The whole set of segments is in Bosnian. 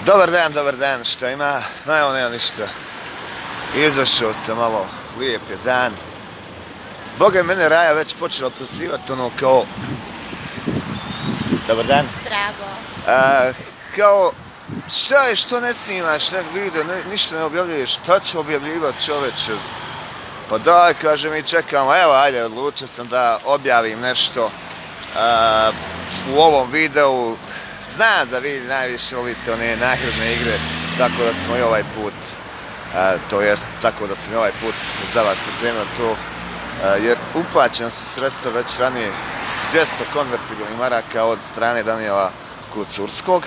Dobar dan, šta ima? Evo, nema ništa. Izašao sam malo, lijep je dan. Boga mene Raja već počela prosivati ono kao... Dobar dan. Zdravo. Kao, šta je, što ne snimaš, nek video, ništa ne objavljuješ, šta ću objavljivati čoveče? Pa daj, kaže mi, čekamo, evo, ajde, odlučio sam da objavim nešto u ovom videu. Znam da vi najviše volite one nagradne igre, tako da smo i ovaj put, tako da sam i ovaj put za vas pripremio to, jer uplaćena su sredstva već ranije 200 konvertibilnih maraka od strane Danijela Kucurskog,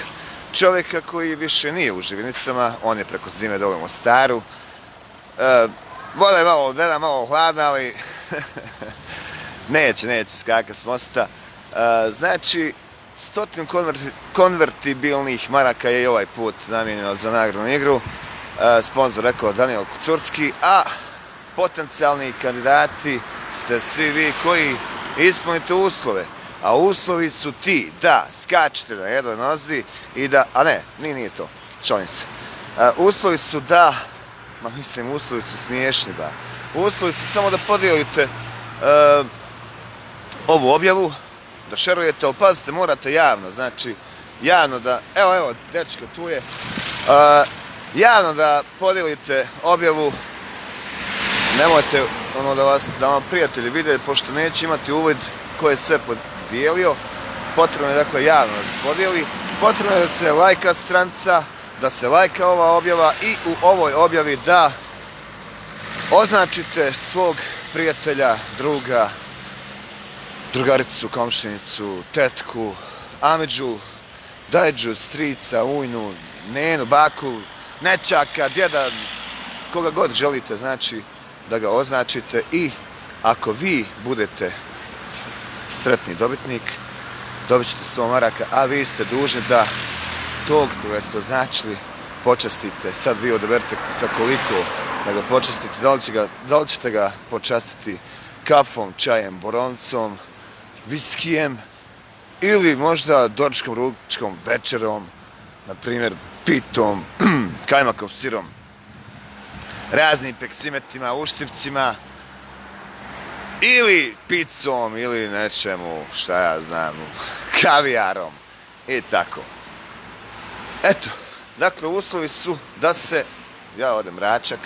čovjeka koji više nije u Živinicama, on je preko zime dole u Mostaru. Voda je malo hladna, ali neće skaka s mosta. Znači, 100 konvertibilnih maraka je i ovaj put namijenjeno za nagradnu igru. Sponzor rekao Danijel Kucurski, a potencijalni kandidati ste svi vi koji ispunite uslove. A uslovi su ti da skačete na jednoj nozi i da, a ne, nije to, šalim se. Uslovi su da, uslovi su smiješni, da. Uslovi su samo da podijelite ovu objavu, da šerujete, ali pazite, morate javno, znači, javno da, evo, dečko tu je, javno da podijelite objavu, nemojte da vam prijatelji vide, pošto neće imati uvid ko je sve podijelio, potrebno je dakle javno da se podijeli, potrebno je da se lajka stranica, da se lajka ova objava i u ovoj objavi da označite svog prijatelja, druga, drugaricu, komšinicu, tetku, amidžu, dajđu, strica, ujnu, nenu, baku, nećaka, djeda, koga god želite, znači da ga označite i ako vi budete sretni dobitnik, dobit ćete 100 maraka, a vi ste dužni da tog koga ste označili počastite. Sad vi odaberete sa koliko da ga počastite, da li ćete ga počastiti kafom, čajem, boroncom, viskijem ili možda doručkom, ručkom, večerom, na primjer pitom, kajmakom, sirom, raznim peksimetima, uštipcima ili picom ili nečemu, šta ja znam, kavijarom i tako. Eto, dakle, uslovi su da se, ja odem Račak,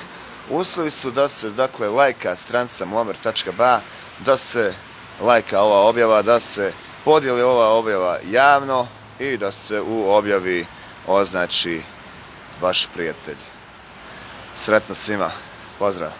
uslovi su da se, dakle, lajka stranica muamer.ba, da se lajka ova objava, da se podijeli ova objava javno i da se u objavi označi vaš prijatelj. Sretno svima, pozdrav!